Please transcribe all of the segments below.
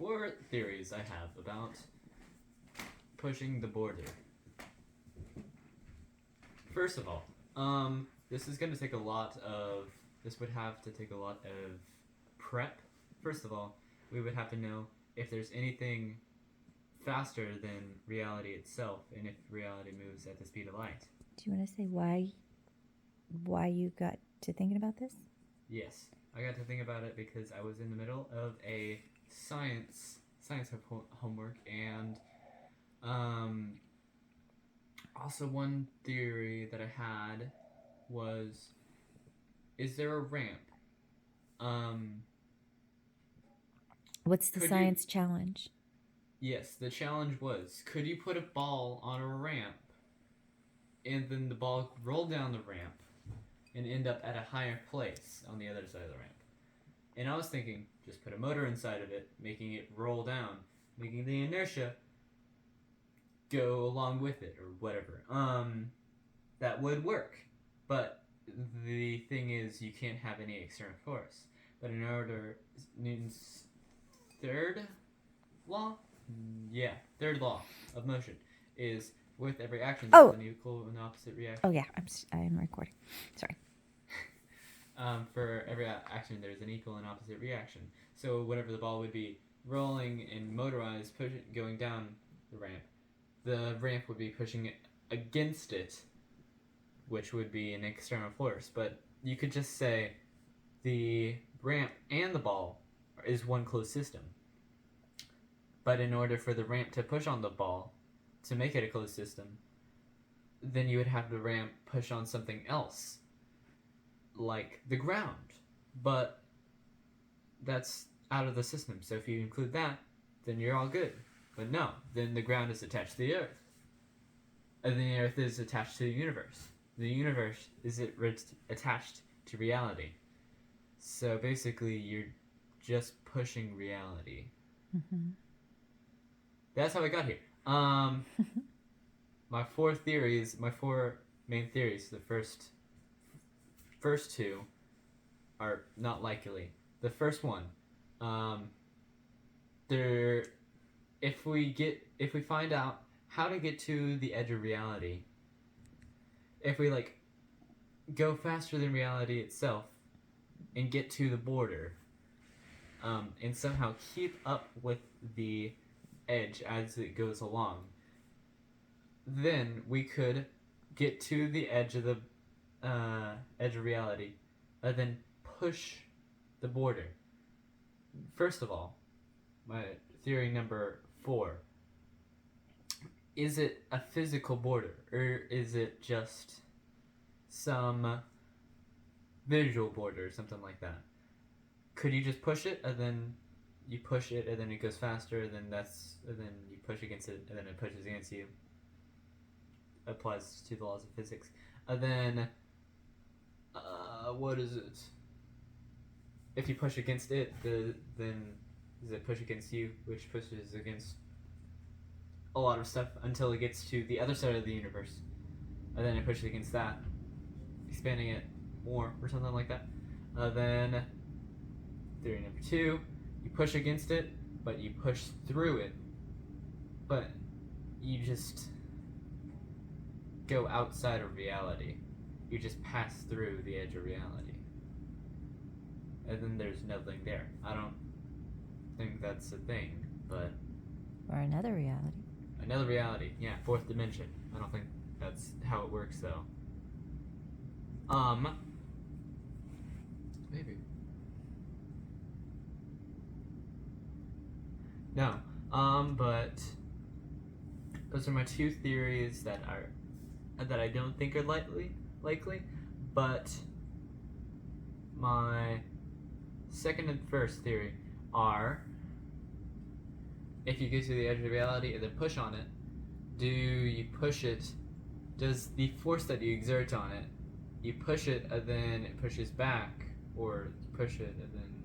4 theories I have about pushing the border. First of all, this is going to take a lot of. This would have to take a lot of prep. First of all, we would have to know if there's anything faster than reality itself, and if reality moves at the speed of light. Do you want to say why you got to thinking about this? Yes, I got to think about it because I was in the middle of a science homework, and also one theory that I had was, is there a ramp? What's the science challenge? Yes, the challenge was, could you put a ball on a ramp and then the ball roll down the ramp and end up at a higher place on the other side of the ramp? And I was thinking, just put a motor inside of it, making it roll down, making the inertia go along with it, or whatever. That would work. But the thing is, you can't have any external force. But in order, Newton's third law? Yeah, third law of motion is with every action there's an equal and opposite reaction. Oh yeah, I am recording. Sorry. For every action, there's an equal and opposite reaction. So whenever the ball would be rolling and motorized, going down the ramp would be pushing it against it, which would be an external force. But you could just say the ramp and the ball is one closed system. But in order for the ramp to push on the ball, to make it a closed system, then you would have the ramp push on something else, like the ground. But that's out of the system. So if you include that, then you're all good. But no, then the ground is attached to the Earth. And the Earth is attached to the universe. The universe is attached to reality. So basically, you're just pushing reality. Mm-hmm. That's how I got here. My four main theories. The first two are not likely. The first one, if we find out how to get to the edge of reality, if we go faster than reality itself and get to the border, and somehow keep up with the edge as it goes along, then we could get to the edge of reality, and then push the border. First of all, my theory number 4: is it a physical border, or is it just some visual border or something like that? Could you just push it, and then you push it, and then it goes faster, and then you push against it, and then it pushes against you? Applies to the laws of physics. And then, what is it? If you push against it, then does it push against you, which pushes against a lot of stuff until it gets to the other side of the universe, and then it pushes against that, expanding it more or something like that. Then theory number 2: you push against it, but you push through it, but you just go outside of reality. You just pass through the edge of reality, and then there's nothing there. I don't think that's a thing, but or another reality. Another reality, yeah, 4th dimension. I don't think that's how it works, though. Maybe. No. But those are my 2 theories that I don't think are likely. But my second and first theory are, if you get to the edge of reality and then push on it, does the force that you exert on it, you push it and then it pushes back, or you push it and then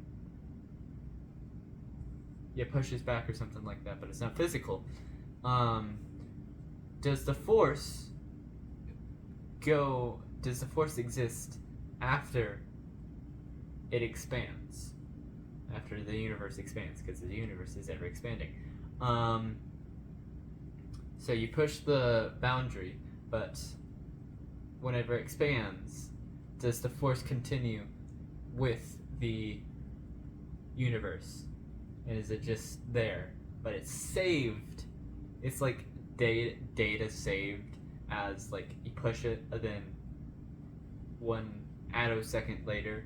it pushes back or something like that, but it's not physical. Does the force exist after it expands? after the universe expands, because the universe is ever expanding. So you push the boundary, but whenever it expands, does the force continue with the universe? And is it just there? But it's saved. It's like data saved as like you push it, and then 1 attosecond later,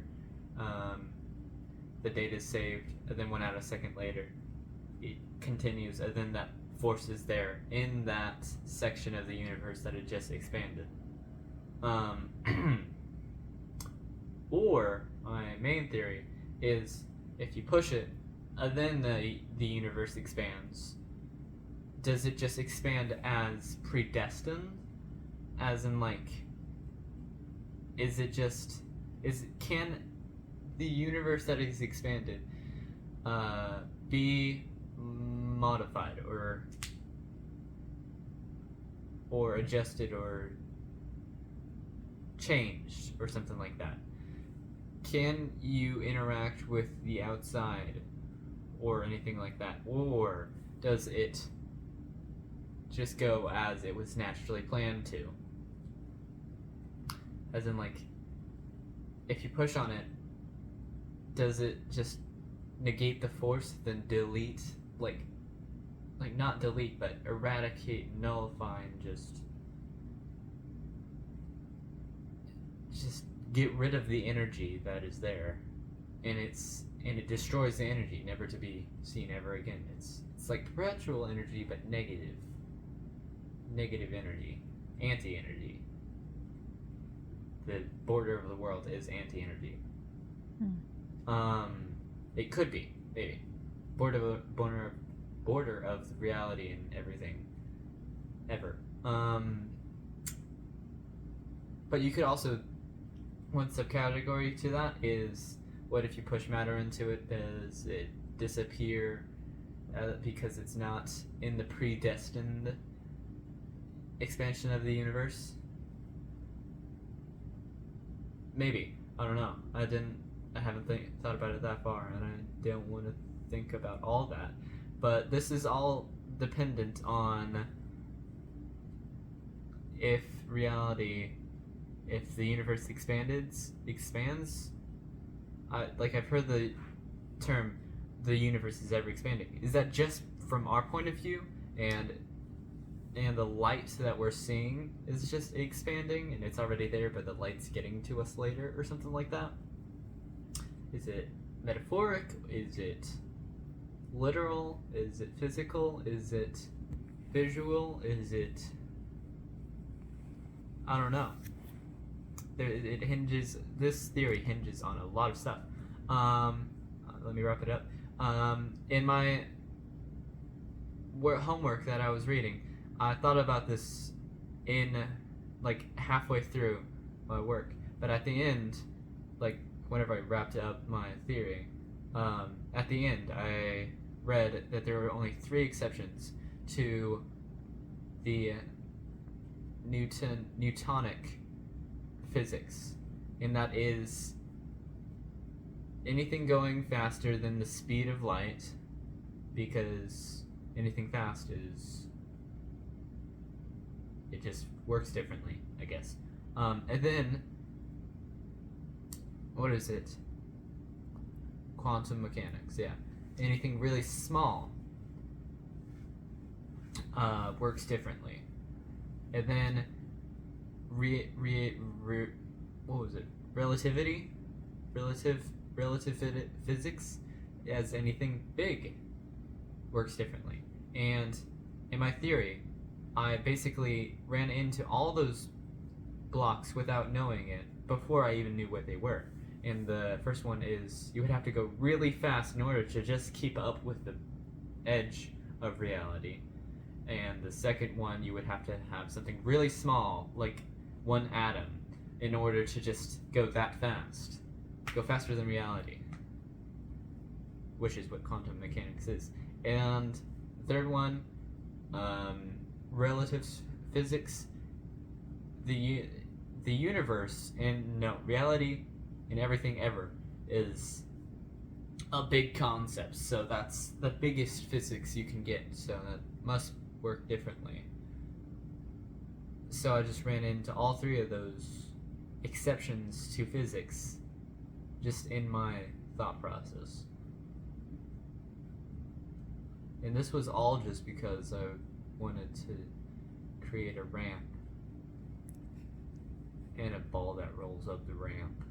the data is saved, and then 1 attosecond later, it continues, and then that force is there in that section of the universe that it just expanded. Or my main theory is if you push it, and then the universe expands, does it just expand as predestined? As in, like, can the universe that is expanded be modified or adjusted or changed or something like that? Can you interact with the outside or anything like that? Or does it just go as it was naturally planned to? As in, like, if you push on it, does it just negate the force, then delete, like not delete, but eradicate, nullify, and just get rid of the energy that is there, and it destroys the energy, never to be seen ever again. It's like perpetual energy, but negative energy, anti-energy. The border of the world is anti-energy. It could be, maybe, border of reality and everything ever. But you could also, one subcategory to that is, what if you push matter into it? Does it disappear because it's not in the predestined expansion of the universe? Maybe. I don't know. I haven't thought about it that far, and I don't want to think about all that. But this is all dependent on if the universe expands. I've heard the term, the universe is ever expanding. Is that just from our point of view, and the light that we're seeing is just expanding, and it's already there, but the light's getting to us later, or something like that? Is it metaphoric? Is it literal? Is it physical? Is it visual? Is it... I don't know. This theory hinges on a lot of stuff. Let me wrap it up. In my homework that I was reading, I thought about this in, like, halfway through my work, but at the end, like, whenever I wrapped up my theory, at the end I read that there were only 3 exceptions to the Newtonic physics, and that is anything going faster than the speed of light, because anything fast it just works differently, I guess. And then, what is it? Quantum mechanics, yeah. Anything really small works differently. And then, what was it? Relative physics, as anything big works differently. And in my theory, I basically ran into all those blocks without knowing it before I even knew what they were. And the first one is, you would have to go really fast in order to just keep up with the edge of reality. And the second one, you would have to have something really small, like 1 atom, in order to just go that fast. Go faster than reality. Which is what quantum mechanics is. And the third one, relative physics. The universe, and no, reality and everything ever is a big concept, so that's the biggest physics you can get, so that must work differently. So I just ran into all three of those exceptions to physics just in my thought process. And this was all just because I wanted to create a ramp and a ball that rolls up the ramp.